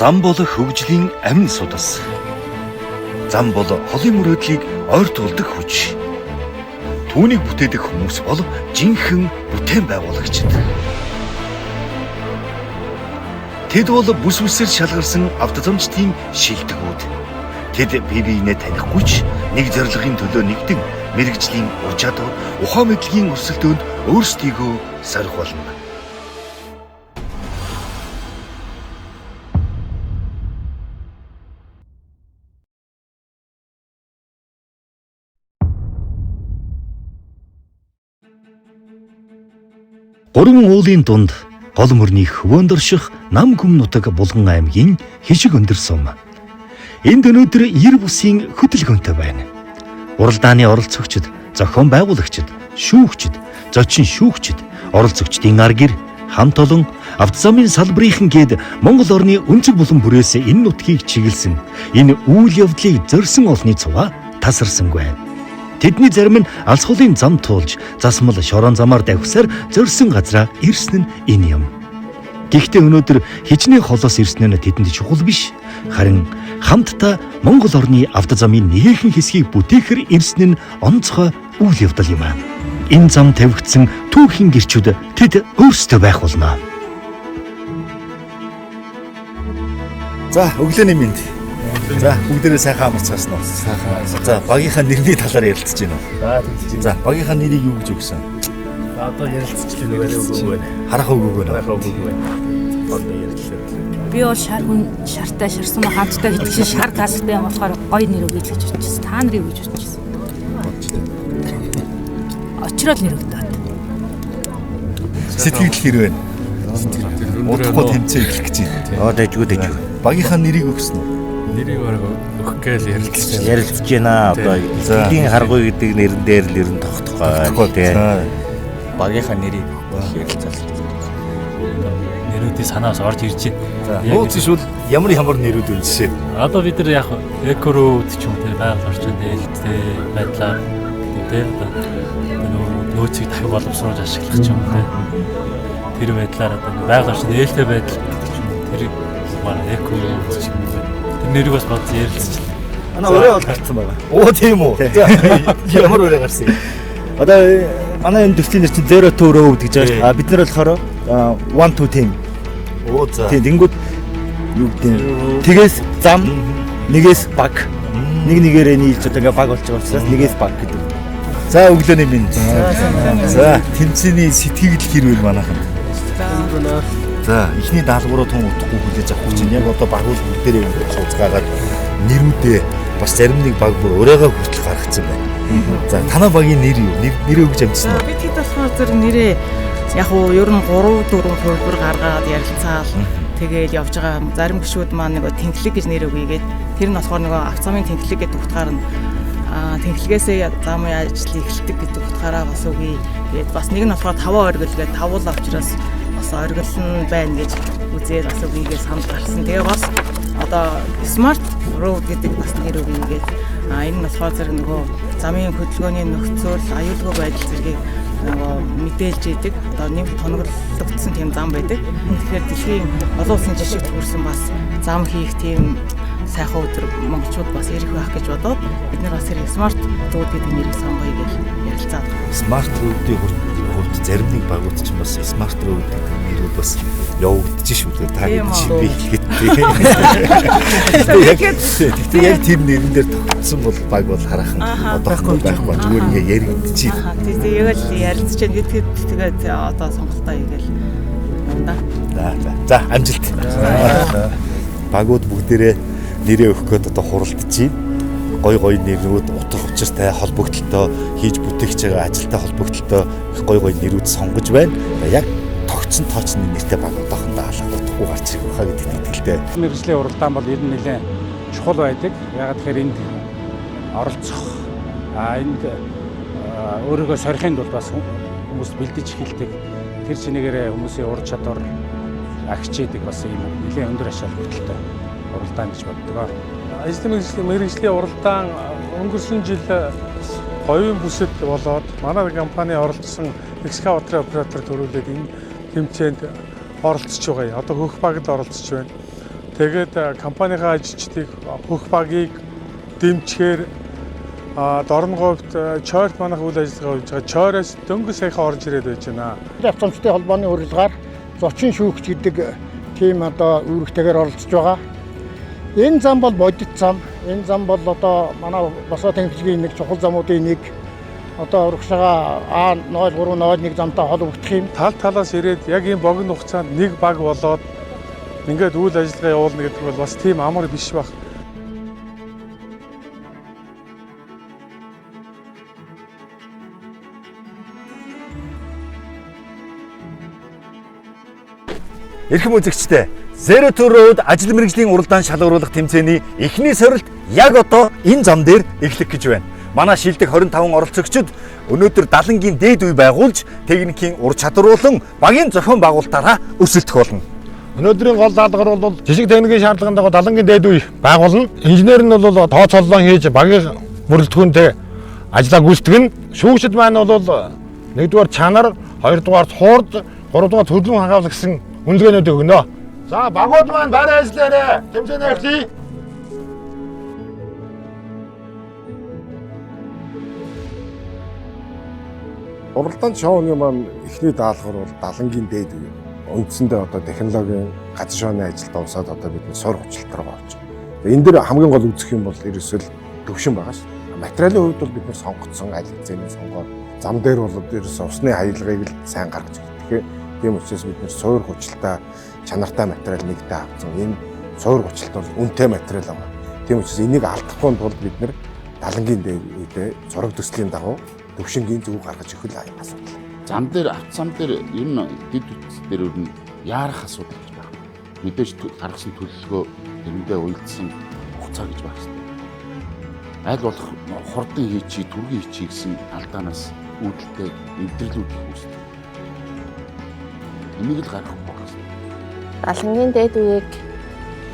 Зам бол хөгжлийн амин судас. Зам бол холын мөрөөдлийг ойртуулдаг хүч. Түүнийг бүтээдэг хүмүүс бол жинхэнэ бүтээн байгуулагчид. Тэд бол бүс бүсээр шалгарсан автозамчдын шилдэгүүд. Тэд бие биенээ танихгүй ч нэг зорилгын төлөө нэгдэн мэрэгжлийн ур чадвар, ухаан мэдлэгийн өрсөлдөөнд өөрсдийгөө сорих болно. Гурван уулын дунд гол мөрний хөвөөнд орших нам гүм нутаг Булган аймгийн хишиг өндөр сум. Энд өнөөдөр 90 бусын хөдөлгөөнтэй байна. Уралдааны оролцогчид, зохион байгуулагчид, шүүгчид, зочин шүүгчид, оролцогчдын ар гэр, хамт олон автозамын салбарынхан гээд Монгол орны өнцөг булан бүрээс энэ нутгийг чиглэсэн энэ үйл явдлыг зорьсон олны цуваа тасарсангүй. Тэдний зарим нь алс хулын зам туулж, засмал шорон замаар давхсаар зорьсон газраа ирсэн нь энэ юм. Гэхдээ өнөөдөр хичнээн холоос ирсэн нь тэдэнд чухал биш. Харин хамтдаа Монгол орны автозамын нэгэн хэсгийг бүтээхэр ирсэн нь онцгой үйл явдал юм аа. Энэ зам тавигдсан түүхийн гэрчүүд тэд өөрсдөө байх болно. За, өглөөний мэнд. За, бүгдээрээ сайхан амарцгаасан уу? Сайхан. За, багийнхаа нэрний талаар ярилцж байна уу? За, багийнхаа нэрийг юу гэж өгсөн? Одоо ярилцчихлээ нэг үгүй байна. Харах үгүй байна. Харах үгүй байна. Одоо ярилцлаа. Би бол шар хүн шартай шарсан хамттай гэдэг чинь шар гастай юм болохоор гоё нэр өгье гэж бодчихсон. Та нарыг гэж бодчихсон. Очрол нэр өгдөөд. Сэтгэл хэр байна? Удахгүй тэмцээн эхлэх гэж байна. Дэжгүй. Багийнхаа нэрийг өгсөн үү? Нэрийг өгөх гээл ярилцж байна. Одоо эдийн харгуй гэдэг нэрэн дээр л ер нь тогтохгүй тий. багийнхаа нэрийг ярилцсан. Нэрүүдийн санаас орж ирж байна. Нууц ишвэл ямар нэрүүд вэ жишээ? Одоо бид нар яг экорууд ч юм тий байгаль орчин дээлтэй байдлаар тий нөөцийг дахин боловсруулж ашиглах ч юм тий. Тэр байдлаар одоо байгаль орчин дээлтэй байдал гэдэг ч юм тэр манай эко ч юм. Тэр нэрийг бас бодсон ярилцсан. Манай өрөө бол гарцсан байгаа. Оо тийм үү. Ямар өрөө гарсан юм? Одоо манай энэ төслийн нэр чинь 0 to road гэж байгаа. Бид нар болохоор 1 to team. Оо за. Тийм тэнгууд юу гэдэг тэгээс зам нэгээс баг. Нэг нэгээрээ нийлж одоо ингээ баг болж байгаа учраас нэгээс баг гэдэг. За өглөөний минь. За тэмцээний сэтгэл хэр вэ манайхан? За эхний даалгавраа тун утахгүй хүлээж авах чинь яг одоо багуул бүгдээрээ сууцгаагаад нэрүүдээ бас зарим нэг баг бүр өрөөгөө хүртэл гаргацсан байна. За танай багийн нэр юу? Нэрээ өгч амжсан уу? Бид хэд болохоор зэрэг нэрээ яг уу ер нь 3-4 хувилбар гаргаад ярилцаал тэгээд явж байгаа. Зарим гишүүд маань нэг тэнхлэг гэж нэр өгье гээд тэр нь болохоор нэг автозамын тэнхлэг гэдэг утгаар нь тэнхлэгээсээ замын ажил эхэлдэг гэдэг утгаараа бас үгүй. Тэгээд бас нэг нь болохоор 5 оргил гээд 5 л авчраас бас оргил нь байна гэж үзээд бас үгүйгээ санал гарсан. Тэгээ бас одоо smart road гэдэг бас нэр өгье гээд энэ нь болохоор зэрэг нөгөө замын хөдөлгөөний нөхцөл, аюулгүй байдал зэргийг нөгөө мэдээлж идэг. Одоо нэг тоноглогдсон тийм зам байдаг. Тэгэхээр дэлхийн олон улсын жишгт хүрсэн бас зам хийх тийм сайхан өдөр монголчууд бас ирэх байх гэж бодоод бид нар бас хэрэг smart road гэдэг нэрийг сонгоё гэж ярилцаад байна. Smart road-ийн хувьд зарим нэг багууд ч бас smart road гэдэг нэрүүд бас явагдаж шүү дээ. Та гэдэг чинь би хэлгээд. Тэгтээ яг тэр нэрэн дээр тогтсон бол баг бол хараахан одоохгүй байхгүй зүгээр ингээ яригдчих. Тэгээ яг л ярилцж байна. Тэгээд одоо сонголтоо хийгээл байна да. За амжилт. Багууд бүгдээрээ нэрээ өгөх гээд одоо хуралдаж байна. Гой нэрүүд утга учиртай холбогдлолтой хийж бүтээгч байгаа ажилтай холбогдлолтой гой нэрүүд сонгож байна. Яг тогтсон тоочны нэртэй баг одоохондоо алгадахгүй гарч ирэх байхаа гэдэг итгэлтэй. Мэргэжлийн уралдаан бол ер нь нэлээд чухал байдаг. Ягаад тэгэхээр энд оролцох энд өөрийгөө сорихын тулд бас хүмүүс бэлдэж эхэлдэг. Тэр чинээгээр хүмүүсийн ур чадвар агчээдэг бас юм нэлээд өндөр ачаал бүтэлтэй уралдаан гэж боддог. Эзлэн мэргэжлийн уралдаан өнгөрсөн жил говийн бүсэд болоод манай компани оролцсон экскаваторын оператор төрүүлээд энэ тэмцээнд оролцож байгаа. Одоо хөх багт оролцож байна. Тэгээд компанийнхаа ажилчдыг бүх багийг дэмжихээр дорн говьд чойрт манах үйл ажиллагаа хийж байгаа. Чойроос дөнгөж саяхан орж ирээд байж байна. Автобустай холбооны урилгаар зочин шүүгч гэдэг тийм одоо үүрэгтэйгээр оролцож байгаа. Энэ зам бол бодит зам. Энэ зам бол одоо манай босоо тэнхлэгийн нэг чухал замуудын нэг одоо урагшаага А0301 замтай холбогдох юм. Тал талаас ирээд яг ийм богино хугацаанд нэг баг болоод ингээд үйл ажиллагаа явуулна гэдэг бол бас тийм амар биш баг. Эрхэм үзэгчдээ Zero to Road ажил мэргэжлийн уралдаан шалгаруулах тэмцээний эхний сорилт яг одоо энэ зам дээр эхлэх гэж байна. Манай шилдэг 25 оролцогчид өнөөдөр далангийн дээд үе байгуулж техникийн ур чадварлан багийн зохион байгуулалтаараа өрсөлдөх болно. Өнөөдрийн гол даалгавар бол жишг техникийн шаардлагын дагуу далангийн дээд үе байгуулна. Инженер нь бол тооцооллоо хийж багийн бүрэлдэхүүнтэй ажиллаа гүйцэтгэн. Шүүгчид маань бол нэгдүгээр чанар, хоёрдугаар хурд, гуравдугаар төлөв хангалтлагч гэсэн үнэлгээнүүд өгнө. За багууд маань барай ажиллаарай. Тэмцээнэ эхлэе. Уралдаан шоуны маань эхний даалгавар бол далангийн дээд үе. Үндсэндээ одоо технологийн газар шооны ажилд усаад одоо бид сур хүчлэлтээр орж байгаа. Энэ дээр хамгийн гол үзэх юм бол ерөөсөл төвшин байгаа шүү дээ. Материалын хувьд бол бид нэр сонгогдсон аль хэзээний сонгоор зам дээр бол ерөөсөө усны хаялгыг л сайн гаргаж байгаа. Тэгэхээр тийм учраас бид нэр суур хүчлэлтээ чанартай материал нэгдээ авсан. Энэ суур хүчлэлт бол үнэтэй материал байна. Тийм учраас энийг алдахгүй тулд бид нэр далангийн дээд зураг төслийн дагуу төвшингийн зөв гаргаж өгөх асуудал. Зам дээр автозам дээр ер нь дэд үтс дээр ер нь яарах асуудал гэж байна. Мэдээж гаргасан төлөвлөгөө тэрэндээ уялдсан хугацаа гэж байна. Аль болох хурдан хийчий, түргэн хийчий гэсэн алдаанаас үүдэлтэй эвдэрлүүд их үүсдэг. Энийг л гаргах байх. Далангийн дээд үеийг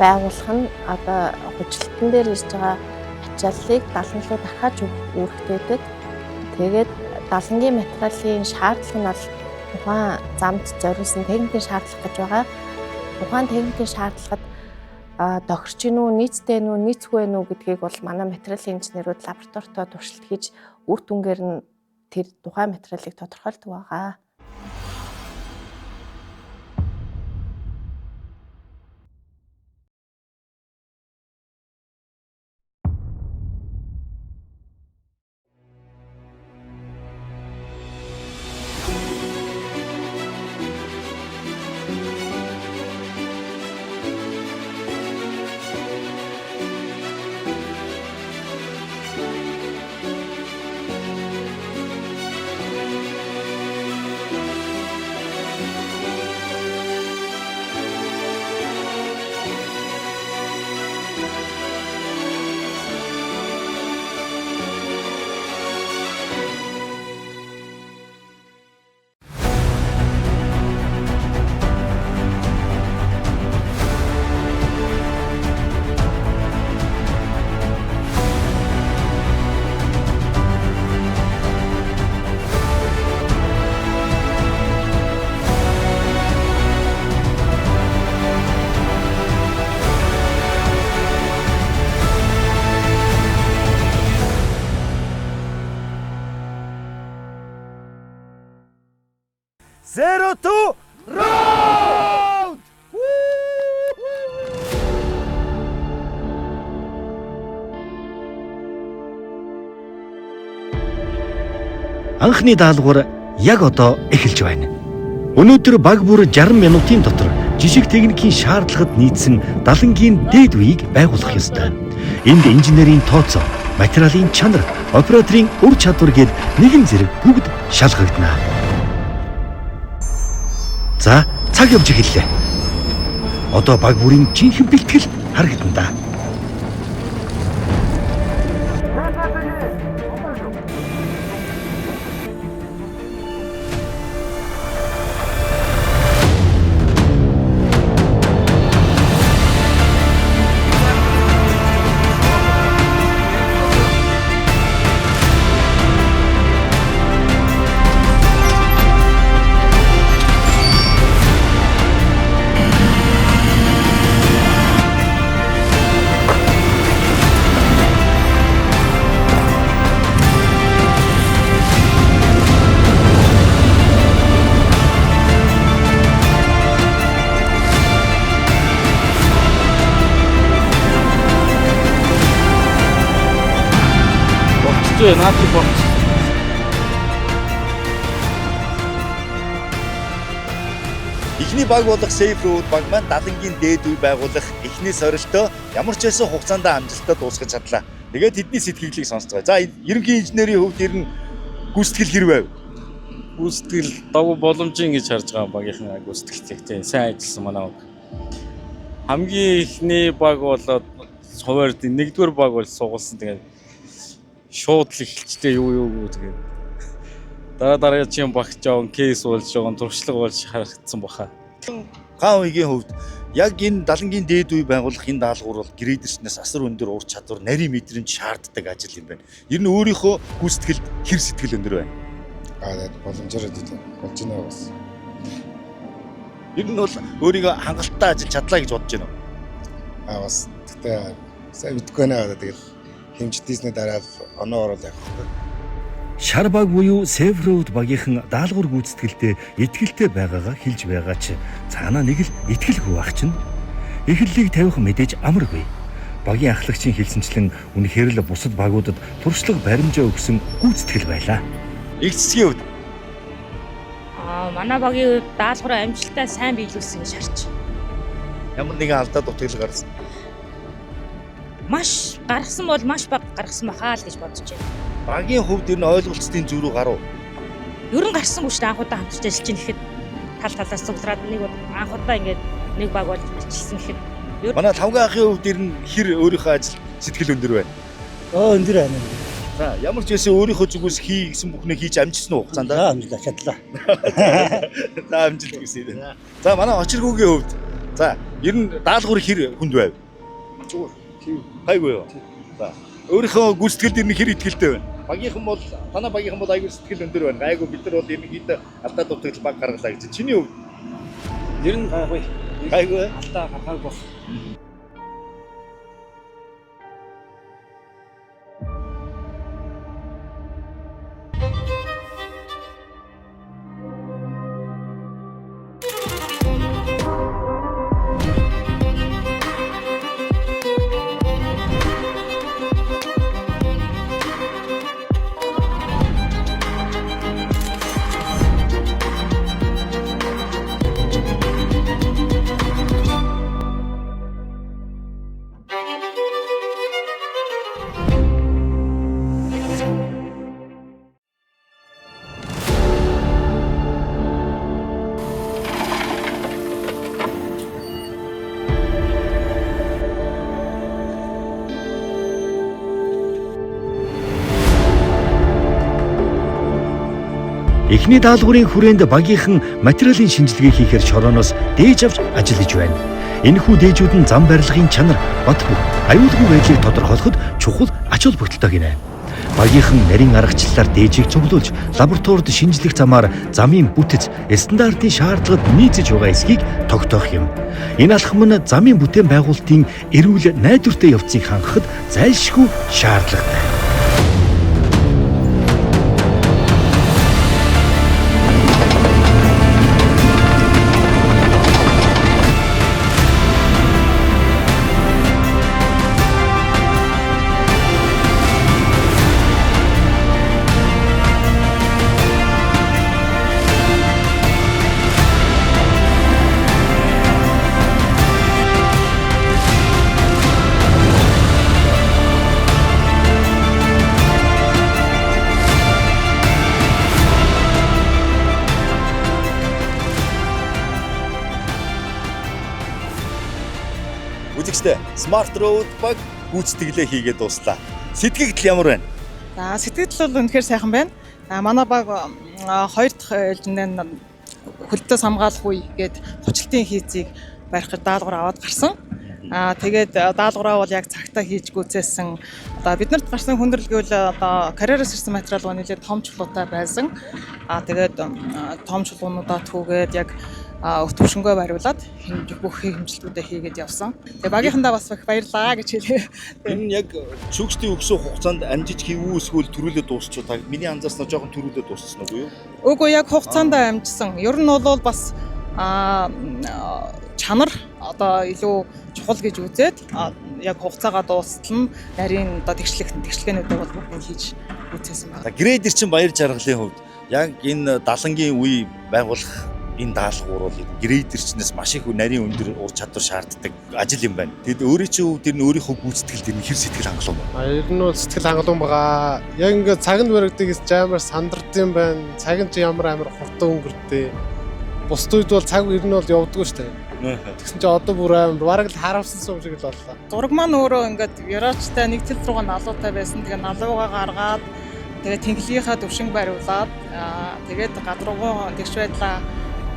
байгуулах нь одоо хүчлэлтэн дээр ирж байгаа ачааллыг далан руу дархаж өгөх үүрэгтэйдэг. Тэгээд далангийн материалын шаардлага нь бол тухайн замд зориулсан техникийн шаардлага гэж байгаа. Тухайн техникийн шаардлагад тохирч гинүү, нийцтэй нүү, нийцгүй нүү гэдгийг бол манай материалын инженерүүд лабораторитой туршилт хийж үр дүнгээр нь тэр тухайн материалыг тодорхойлдог байгаа. Zero to Road! Анхны даалгавар яг одоо эхэлж байна. Өнөөдөр баг бүр 60 минутын дотор жишг техникийн шаардлагад нийцсэн далангийн дээд үеийг байгуулах ёстой. Энд инженерийн тооцоо, материалын чанар, операторын ур чадвар гээд нэгэн зэрэг бүгд шалгагдана. За, цаг явж эхэллээ. Одоо баг бүрийн жинхэнэ бэлтгэл харагдана да. Хэмжээ наадах бол Эхний баг болох Safe Road баг маань Далангийн дээд үе байгуулах эхний сорилтоо ямар ч байсан хугацаанд амжилттай дуусгаж чадлаа. Тэгээд тэдний сэтгэлийг сонсцгоо. За ерөнхий инженерийн хувьд ер нь гүйцэтгэл хэрвээ гүйцэтгэл давуу боломжийн гэж харж байгаа багийнхаа гүйцэтгэлийг тийм сайн ажилласан манай баг. Хамгийн эхний баг болоод хуваар нэгдүгээр баг бол сугалсан. Тэгээд шууд л эхэлжтэй юу тэгээд дараагийн багч жоон кейс болж жоон туршлага болж харагдсан баха. Гаан үеийн хувьд яг энэ Далангийн дээд үе байгуулах энэ даалгавар бол грейдерснээс асар өндөр ур чадвар, нарийн мэдрэмж шаарддаг ажил юм байна. Ер нь өөрийнхөө гүйцэтгэлд хэр сэтгэл өндөр байна? Боломжоор болж байна бас. Ер нь бол өөрийгөө хангалттай ажиллаж чадлаа гэж бодож байна уу? Бас тэгтээ сайн мэдгүй байна. Тэгээд хэмждээсний дараа оноо орол явах хэрэгтэй. Шар баг буюу Safe Road багийнхан даалгавар гүйцэтгэлдээ итгэлтэй байгаагаа хэлж байгаа ч цаанаа нэг л итгэлгүй баг чинь. Эхлэлийг тавих мэдээж амаргүй. Багийн ахлагчийн хэлсэнчлэн үнэхээр л бусад багуудад туршлага баримжаа өгсөн гүйцэтгэл байлаа. Их цэцгийн хувьд Манай багийн хувьд даалгавраа амжилттай сайн биелүүлсэн гэж харж. ямар нэгэн алдаа дутагдал гарсан. Маш гаргасан бол маш бага гаргасан бахаа л гэж бодож байна. Багийн хувьд ер нь ойлголцтын зүг рүү гарав. Ер нь гарсангүй шүү дээ анхудаа хамтарч ажиллаж чинь гэхэд тал талаас цуглараад нэг анхудаа ингээд нэг баг болж ажилласан гэхэд манай тавгийн ахын хувьд ер нь хэр өөрийнхөө ажил сэтгэл өндөр байна. Өндөр байна. За ямар ч байсан өөрийнхөө зүгээс хий гэсэн бүхнээ хийж амжсан уу хугацаанд? Амжилт чадлаа. За амжилт гэсэн юм. За манай очиргүйгийн хувьд за ер нь даалгавар хэр хүнд байв? Зүгээр. Хайгүй юу? За өөрийнхөө гүйцэтгэлд ер нь хэр итгэлтэй байна? Багийнхан бол танаа багийнхан бол аягүй сэтгэл өндөр байна. Айгүй бид нар бол ерөнхийдөө алдаа дутагдал баг гаргалаа гэж. Чиний хувьд Ер нь гайгүй. гайгүй Алдаа гаргаагүй. Эхний даалгаврын хүрээнд багийнхан материалын шинжилгээ хийхээр шорооноос дээж авч ажиллаж байна. Энэхүү дээжүүд нь зам барилгын чанар, бат бөх, аюулгүй байдлыг тодорхойлоход чухал ач холбогдолтой гинэ. Багийнхан нарийн аргачлалаар дээжийг цуглуулж, лабораторид шинжлэх замаар замын бүтэц, стандартын шаардлагад нийцэж байгаа эсхийг тогтоох юм. Энэ алхам нь замын бүтээн байгуулалтын эрүүл найдвартай явцыг хангахад зайлшгүй шаардлагатай. Үзэгчдээ Smart Road баг гүйцэтгэлээ хийгээд дуслаа. Сэтгэгдэл ямар байна? За сэтгэл бол үнэхээр сайхан байна. Манай баг 2 дахь ээлжинд хөлтөөс хамгаалах үе гээд хучлалтын хийцийг барих гэж даалгавар аваад гарсан. Тэгээд даалгавраа бол яг цагтаа хийж гүйцээсэн. Одоо биднэрт гарсан хүндрэл гэвэл одоо карьераас ирсэн материал нэлээд том чулуутай байсан. Тэгээд том чулуунуудаа түүгээд яг өтөвшөнгөө бариулаад бүх хэмжилтүүдээ хийгээд явсан. Тэгээ багийнхандаа бас их баярлаа гэж хэлээ. Энэ нь яг шүүгчдийн өгсөн хугацаанд амжиж хийвүү эсвэл төрүүлээд дуусчихуу та миний анзаарснаар жоохон төрүүлээд дууссан уу юу? Үгүй яг хугацаанд амжсан. Ер нь бол бас чанар одоо илүү чухал гэж үзээд яг хугацаагаа дуустал нь нарийн одоо тэгшлэгээнүүдээ бол бүгд хийж үүсгэсэн байна. За грейдер чинь баяр жаргалын хувьд яг энэ далангийн үе байгуулах энэ даалгавар бол грейдерчнээс маш их нарийн өндөр ур чадвар шаарддаг ажил юм байна. Тэгэд өөрийн чинь хувьд энэ өөрийнхөө гүйцэтгэл дэр нь хэр сэтгэл хангалуун байна. Ер нь бол сэтгэл хангалуун байгаа. Яг ингээд цагт баригддаг гэж амар сандардсан байна. Цаг нь ч ямар амар хурдан өнгөрдөө. Бусд үед бол цаг ер нь бол явдаггүй шүү дээ. Тэгсэн чинь одоо бүр амар бараг л харамсан сум шиг л боллоо. Зураг маань өөрөө ингээд ярочтай нэг төл рүүгээ налуутай байсан. Тэгээ налуугаа гаргаад тэгээ тэнхлийнхаа төвшинг бариулаад тэгээд гадруугаа тэгш байдлаа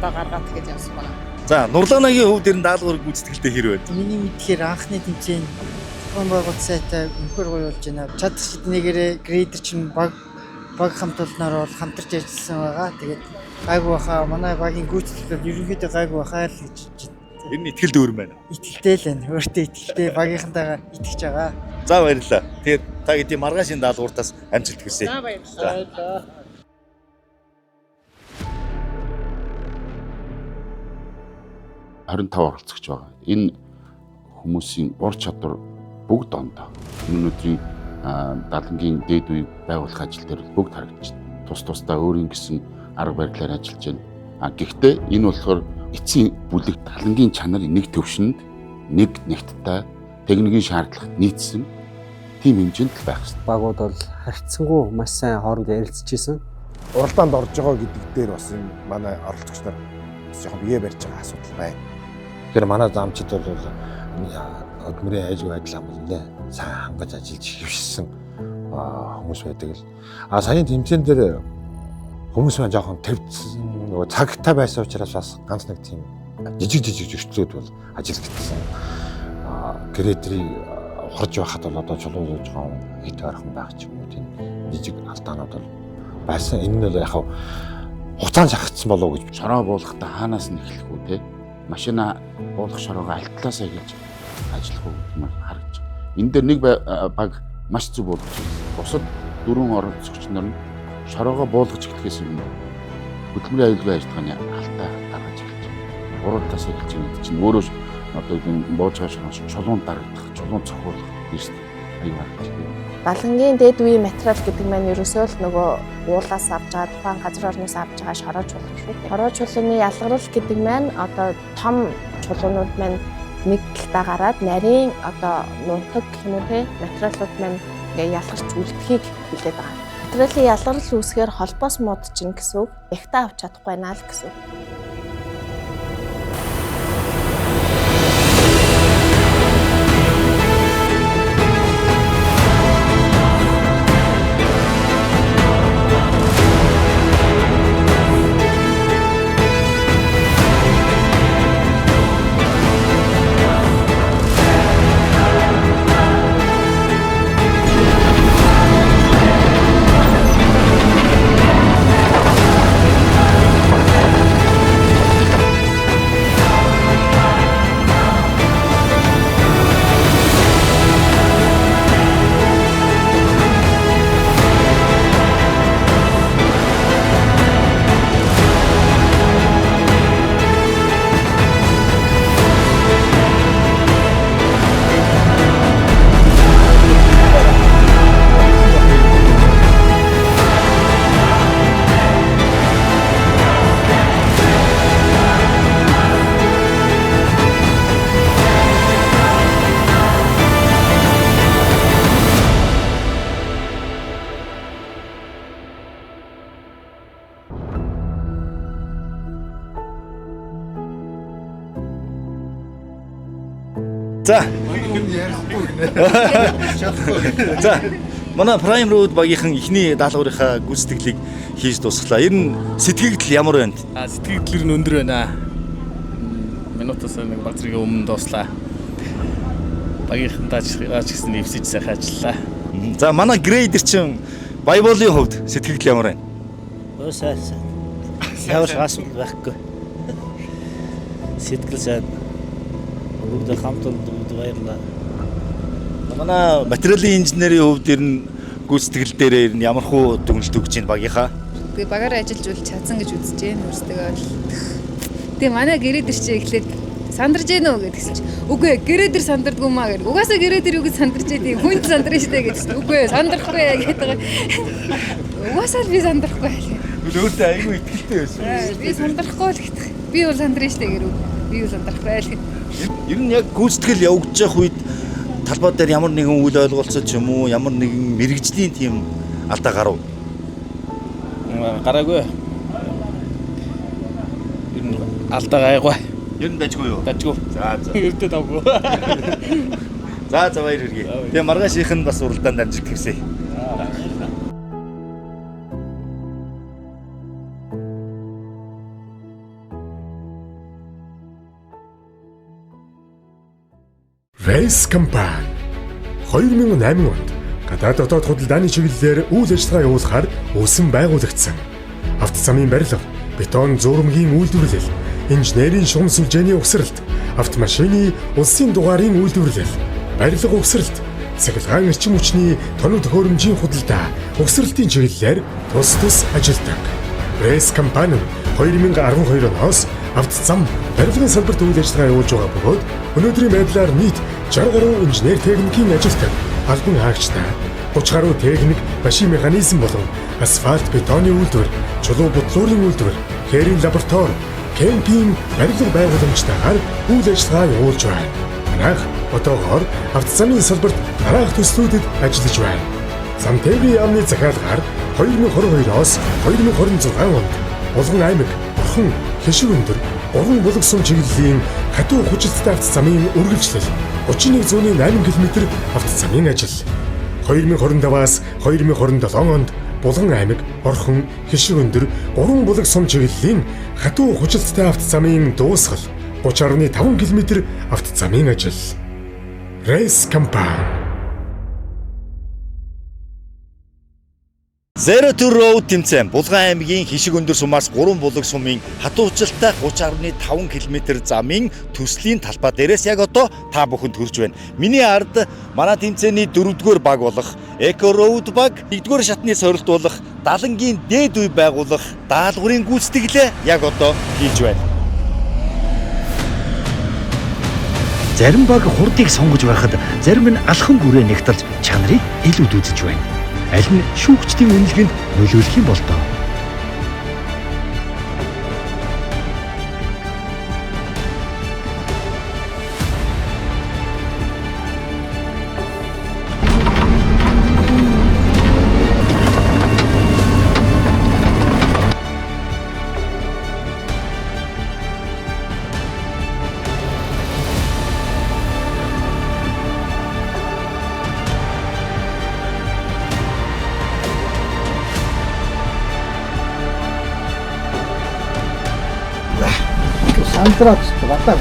гаргаад тэгээд явсан байна. За Нурлаанагийн хувьд ер нь даалгавар гүйцэтгэлтэй хэр байна? Миний мэдхээр анхны тэмцээн зохион байгуулалт сайтай өнөхөр гоёулж байна. Чад шиднэгээрээ грейдер чинь баг хамт олноор бол хамтарч ажилласан байгаа. Тэгээд гайгүй баха манай багийн гүйцэтгэл ерөнхийдөө гайгүй баха л гэж Ер нь ихтгэл дүүрэн байна. итгэлтэй л байна. Өөртөө итгэлтэй багийнхантайгаа итгэж байгаа. За баярлалаа. Тэгээд та гэдэг маргаашийн даалгавартаас амжилт хүсье. За баярлалаа. оролцогч байгаа. Энэ хүмүүсийн ур чадвар бүгд ондоо. Өнөөдрийн далангийн дээд үеийг байгуулах ажил дээр бүгд харагдаж байна. Тус тусдаа өөрийн гэсэн арга барилаар ажиллаж байна. Гэхдээ энэ болохоор эцсийн бүлэг далангийн чанарын нэг төвшөнд нэг нэгттэй техникийн шаардлагат нийцсэн тийм хэмжээнд л байх хэрэгтэй. Багууд бол харьцангуй маш сайн хоорондоо ярилцж исэн. Уралдаанд орж байгаа гэдэг дээр бас энэ манай оролцогч нар жоохон бие барьж байгаа асуудал байна. Тэгэхээр манай замчид бол хөдөлмөрийн айлгой адил амлалаа сайн хангаж ажиллаж хөвшсөн хүмүүс байдаг л. Саяны тэмцээн дээр хүмүүс маань жоохон тавьдсан нөгөө цагтай байсан учраас бас ганц нэг тийм жижиг зөрчлүүд бол ажил гэтсэн. Грейдерийг хорж байхад бол одоо чулуулж байгаа хит ойрхон байх ч юм уу тийм жижиг алдаанууд бол байсан. Энэ нь бол яг хугацаанд шахагдсан болов уу гэж шороо буулгахдаа хаанаас нь эхлэх үү те? Машина буулгах шороогоо алтлаасаа эхэлж ажиллах уу гэх юм харагдаж байна. Энэ дээр нэг баг маш зөв болгож байна. Бусад дөрвөн оролцогч нар нь шороогоо буулгаж эхлэхээс өмнө хөдөлмөрийн аюулгүй ажиллагааны алдаа гаргаж эхэлж байна. Гурвалтаас эхэлж байгаа гэдэг чинь өөрөө одоо энэ бууж байгаа шороогоос чулуун дарагдах, чулуун цохиулах гэсэн аюул гаргаж байна. Далангийн дээд үеийн материал гэдэг маань ерөөсөө л нөгөө уулаас авч байгаа тухайн газар орноос авч байгаа шороо чулуун шүү дээ. Шороо чулууны ялгарал гэдэг маань одоо том чулуунууд маань нэг талдаа гараад нарийн одоо нунтаг хэмээх материалууд маань ингээ ялгарч үлдэхийг хэлээд байгаа. Материалын ялгарл үүсгээр холбоос муудчихна гэсэн үг. Ягтаа авч чадахгүй байна л гэсэн үг. За. За. Манай Prime Road багийнхан ихний даалгаврынхаа гүйцэтгэлийг хийж дуусглаа. Ер нь сэтгэгдэл ямар байна? Сэтгэгдэл нь өндөр байна. Минутаас нэг баг зэрэг өмнө дууслаа. Багийнхантаа ч гэсэн эвсэж сайхан ажиллаа. За манай грейдер чинь Баяболын хувьд сэтгэгдэл ямар байна? Сайн. Ямар асуудал байхгүй. Сэтгэл сайн. Бүгд хамт олд баярлаа. Манай материалын инженерийн хувьд ер нь гүйцэтгэл дээр ер нь ямар хуу дүгнэлт өгч байна багийнхаа? Тэгээ багаар ажиллаж үл чадсан гэж үзэж байна өөрсдөө бол. Тэгээ манай гэрээдэр чи эхлээд Сандарж гэнэ үү гэдгсэн чинь үгүй ээ гэрээ дээр сандардгүй маа гэр. Угаасаа гэрээ дээр юу гэж сандарж байдгийг хүнд сандарна штэ гэдгсэн. Үгүй ээ сандарахгүй гэдэг. Угаасаа би сандарахгүй. Өөртөө айгүй итгэлтэй байсан. Би сандрахгүй л гэдэг. Би бол сандрна штэ гэр. Би бол сандрахгүй л. Ер нь яг гүйцэтгэл явагдаж явах үед талбай дээр ямар нэгэн үйл ойлголцол ч юм уу, ямар нэгэн мэрэгжлийн тийм алдаа гарав. Гараагүй. Ер нь алдаа гайгүй. Ер нь дажгүй юу? Дажгүй. За за. Өртөө давгүй. За за баяр хүргэе. Тэгээ маргаашийнх нь бас уралдаанд амжилт хүсье. Race Company 2008 онд гадаад дотоод худалдааны чиглэлээр үйл ажиллагаа явуулахаар үүсэн байгуулагдсан. Автозамын барилга, бетон зурмгийн үйлдвэрлэл, инженерийн шугам сүлжээний угсралт, автомашины улсын дугаарын үйлдвэрлэл, барилга угсралт, цахилгаан эрчим хүчний тоног төхөөрөмжийн худалдаа, угсралтын чиглэлээр тус тус ажилладаг. Race Company 2012 оноос автозам, барилгын салбарт үйл ажиллагаа явуулж байгаа бөгөөд өнөөдрийн байдлаар нийт 60 гаруй инженер техникийн ажилтан, албан хаагчтай, 30 гаруй техник, машин механизм болон асфальт, бетоны үйлдвэр, чулуу бодлуурын үйлдвэр, хээрийн лаборатори, кемпинг, барилга байгууламжтайгаар үйл ажиллагаа явуулж байна. Манайх одоогоор автозамын салбарт дараах төслүүдэд ажиллаж байна. Зам тээврийн яамны захиалгаар 2022-оос 2026 онд Булган аймаг, Орхон, Хэшиг өндөр, уран булаг сум чиглэлийн хатуу хүчилттэй автозамын үргэлжлэл 31.8 км автозамын ажил. 2025-аас 2027 онд Булган аймаг, Орхон, Хэшиг өндөр, уран булаг сум чиглэлийн хатуу хүчилттэй автозамын дуусгал 30.5 км автозамын ажил. Race Company Zero to Road тэмцээн Булган аймгийн Хэшиг өндөр сумаас 3 булаг сумын хатуучилтай 30.5 км замын төслийн талбай дээрээс яг одоо та бүхэнд хүрж байна. Миний ард манай тэмцээний 4-р баг болох Eco Road баг 1-р шатны сорилт болох Далангийн дээд үе байгуулах даалгаврын гүйцэтгэлээ яг одоо хийж байна. Зарим баг хурдыг сонгож байхад зарим нь алхан бүрээ нэгтэлж чанарыг илүүд үзэж байна. Аль нь шүүгчдийн үнэлгэнд нөлөөлөх юм бол тоо. Сандраад батаа.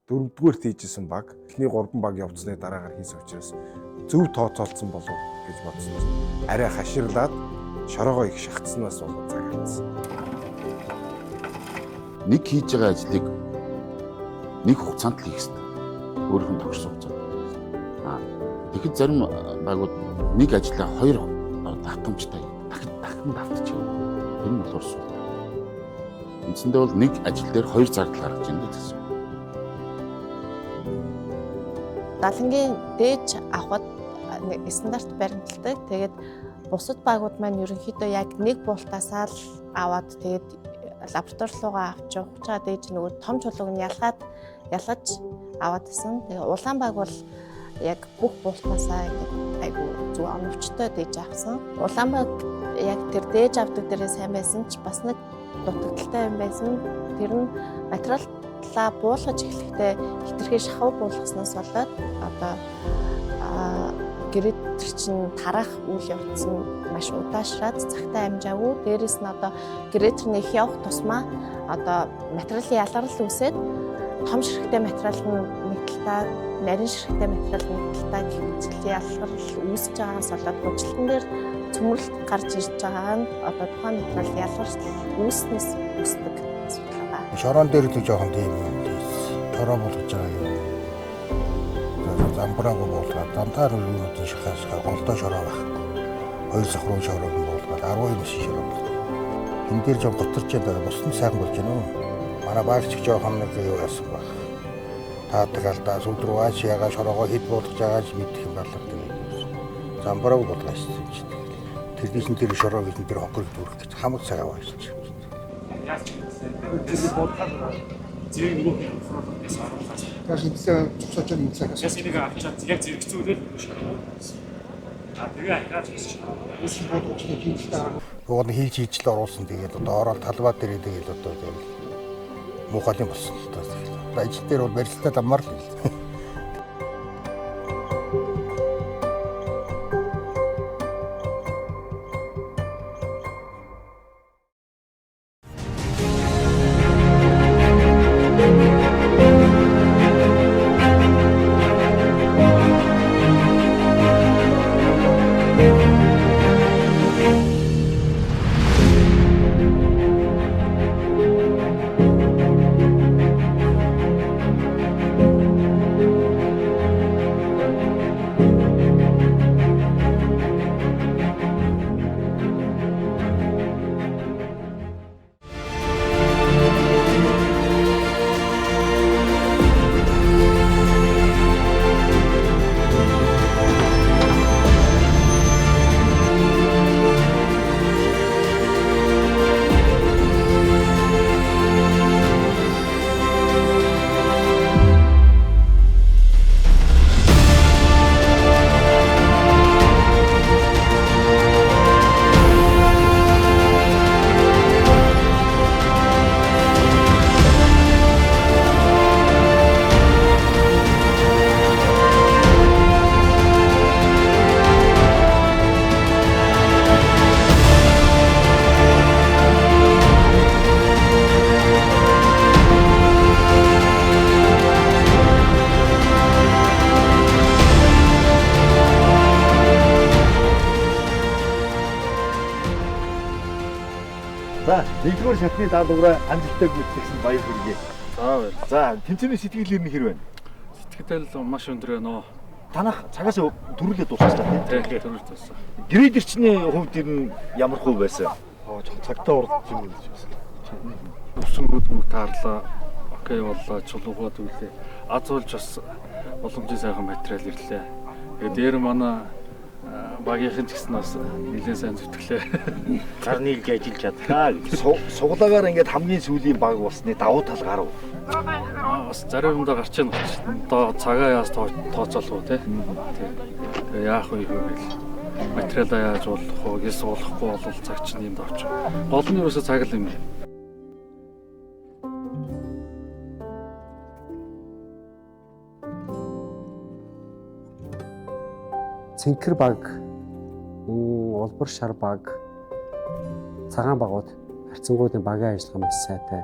Дөрөвдүгээрт хийжсэн баг эхний 3 баг явцсны дараагаар хийсэн учраас зөв тооцоолсон болов гэж бодсон. Арай хаширлаад шороогоо их шахацснаас болоод цагаатсан. Нэг хийж байгаа ажлыг нэг хугацаанд л хийх хэрэгтэй. Өөрөөр нь тогтсон хугацаанд. Тэгэхэд зарим байгууд нэг ажлаа 2 давтамжтай дахин давтчих. Тэр нь болохоор сул. Үндсэндээ бол нэг ажил дээр 2 зардал гаргаж байна гэсэн. Далангийн дээж авахд стандарт баримталдаг. Тэгээд бусад байгууд маань ерөнхийдөө яг нэг буултаасаа л аваад тэгээд лаборатори руугаа авч явах чаа дээж нөгөө том чулууг нь ялгаж аваад исэн. Тэгээд улаан баг бол яг бүх буултаасаа айгу зөв оновчтой дээж авсан. Улаан баг яг тэр дээж авдаг дээрээ сайн байсан ч бас нэг дутагдaltaй юм байсан. Тэр нь материаллаа буулгаж эхлэхдээ хитрхээ шахав буулгаснаас болоод одоо гэрэтэр чинь тарах үйл явц нь маш удаашраад цагтаа амжаагүй. Дээрээс нь одоо гэрэтэр нэх явах тусмаа одоо материалын ялгарл үүсээд том ширхтээ материал нь нэг талдаа нарийн ширхтээ материал нэг талдаа гихцэлийн ялгарл үүсэж байгаагаас болоод хүчлэн дээр цөмөрлөлт гарч ирж байгаа нь одоо тухайн материал ялгарл үүснээс үүсдэг асуудал байна. Шорон дээр л жоохон тийм шороо болгож байгаа юм. Замбраагүй болоод дандаа руу юу гэдэг шахаасгаа голдоо шороо баг. 2 сохруу шорог болгоод 12 машин шорог. Энэ дээр жоо готорч байгаа бусны сайхан болж байна уу? Манай багч жоохон нэг юу яасан баг. Таатгалдаа сүлд рүү аач ягаа шорогоо хэд болгож байгаа ч мэдэх юм болов тийм. Замбараг бодлоо шүү дээ. Тэр дийсэн тэр шорог гэсэн тэр хонхорыг дүүрэх гэж хамаг цагаа баашч. Тэр бодлоо зэрэг нөгөө хэлсэн оруулаад. Яаж иймсэн цогцолж байгаа юм цагаас. Яс энийг авчаад яг зэрэгцүүлээд шорог. Тэгээ ахаад гэсэн. Үсэн бодож хийлээ. Уг нь хийж л оруулсан. Тэгээд одоо ороод талбай дээр тэгээд одоо тэгээд муухай болсон л таа. Ажил дээр бол барилтад амар л. За, нэгдүгээр шатны даалгавраа амжилттай гүйцэтгэсэн баяр хүргэе. За, тэмцээний сэтгэл нь хэр байна? Сэтгэл маш өндөр байна. Танах цагаас төрүүлээд дууссан тийм. Төрүүлж дууссан. Грейдерчний хувьд ер нь ямар хувь байсан? Цагтаа уралдаж юм гэж байна. Өсөнгүүд таарлаа. Окей боллоо, чулуугаад үлээ. Азуулж бас боломжтой сайхан материал ирлээ. Тэгээд дээр манай багийнхан ч гэсэн бас нэлээд сайн зүтгэлээ. Гар нийлж ажиллаж чадлаа. Суглагаар ингээд хамгийн сүүлийн баг болсны давуу тал гарав. Бас заримдаа гарч ийн гоч. Одоо цагаа яас тооцоолох уу те. Тэгээ яах вэ гэвэл материалаа яаж болох уу, гис болохгүй бол цаг чинь энд авч. Гол нь юусоо цаг л юм. Цэнхэр баг, улбар шар баг, цагаан багууд харьцангуйдын багийн ажиллагаа маш сайтай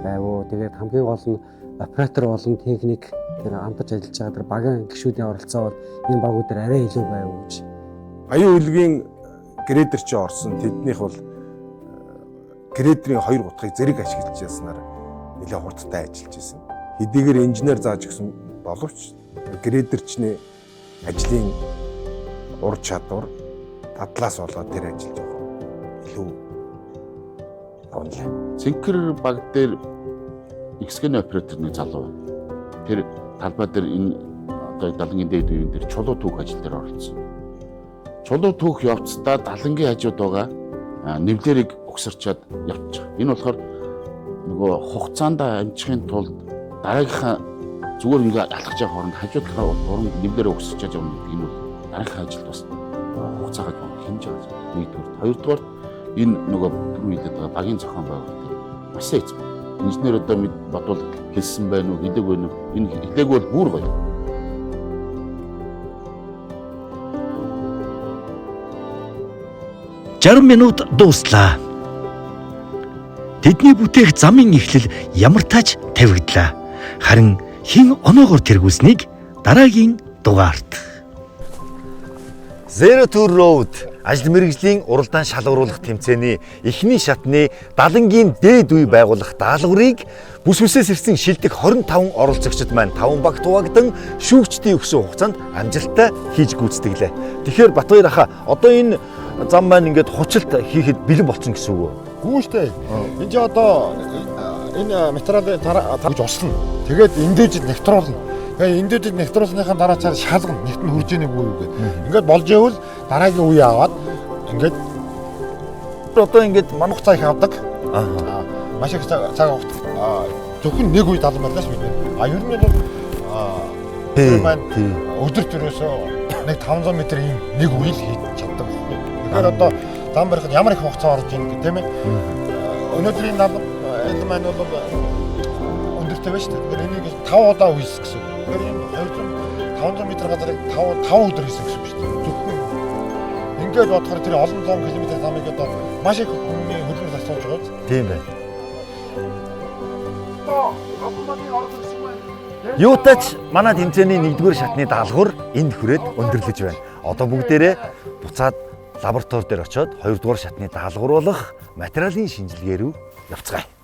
байв. Тэгээд хамгийн гол нь оператор болон техник тэр хамтарч ажиллаж байгаа тэр багийн гишүүдийн оролцоо бол энэ багууд дээр арай илүү байв гэж. Аюун үлгийн грейдер чи орсон тэднийх бол грейдерийн 2 гутгийг зэрэг ашиглаж яснаар нэлээд хурдтай ажиллаж байсан. Хэдийгээр инженер зааж гисэн боловч грейдерчний ажлын ур чадвар дадлаас болоод тэр ажил жоохон илүү онлайн. Цэнхэр баг дээр XG-ний операторны залуу байна. Тэр талбай дээр энэ одоо далангийн дээд үеийн дээр чулуу түүх ажил дээр оролцсон. Чулуу түүх явцдаа далангийн хажууд байгаа нэвлэрийг угсарчаад явчих. Энэ болохоор нөгөө хугацаанд амжихын тулд дараагийнхаа зүгээр ингээ алхаж явах хооронд хажуудлахаа уран нэвлэрээ угсарчаад явна гэдэг энэ бол дараагийн ажилд бас хугацаагаа хэмж байгаа. Нэгдүгээр, хоёрдугаар энэ нөгөө түрүү хэлээд байгаа багийн зохион байгуулалт маш сайн эзэм. Инженер одоо мэд бодвол хэлсэн байх уу, хэлээгүй байх уу? Энэ хэлээгүй бол бүр гоё. минут дууслаа. Тэдний бүтээх замын эхлэл ямар тач тавигдлаа. Харин хэн оноогоор тэргүүлснийг дараагийн дугаарт. Zero to Road ажил мэргэжлийн уралдаан шалгаруулах тэмцээний эхний шатны далангийн дээд үе байгуулах даалгаврыг бүс бүсээс ирсэн шилдэг 25 оролцогчид маань 5 багт хуваагдан шүүгчдийн өгсөн хугацаанд амжилттай хийж гүйцэтгэлээ. Тэгэхээр Батбаяр аха одоо энэ зам маань ингээд хучилт хийхэд бэлэн болсон гэсэн үг үү? Гүү штэ. Энд чи одоо энэ материалыг тарж ослно. Тэгээд эндээжид нэвтрүүлнэ. Тэгээ эндээжид нэвтрүүлсныхаа дараа цаар шалгана. Нэгт нь хурж ийнэг үү гэдэг. Ингээд болж ивэл дараагийн үе аваад ингээд одоо ингээд мануух цаг авдаг. Маш их цаг авдаг. Зөвхөн нэг үе далан байлаас бид. Ер нь бол өдөрт ерөөсөө нэг 500 м ийм нэг үйл хийж чаддаг. Тэгэхээр одоо зам барихад ямар их хугацаа орж ийн гэх тийм ээ. Өнөөдрийн далан маань бол өндөртэй байна шүү дээ. Тэгэхээр энийг 5 удаа үйлс гэсэн. Тэгэхээр энэ 500 м газрыг 5 өдөр хийсэн гэсэн шүү дээ. Зөвхөн ингээд бодохоор тэр олон зуун километр замыг одоо маш их хүмүүний хөдөлмөр засуулж байгаа биз? Тийм байна. Юутач манай тэмцээний 1-р шатны даалгавар энд хүрээд өндөрлөж байна. Одоо бүгдээрээ буцаад лаборатори дээр очиод 2-р шатны даалгавруулах материалын шинжилгээ рүү явцгаая.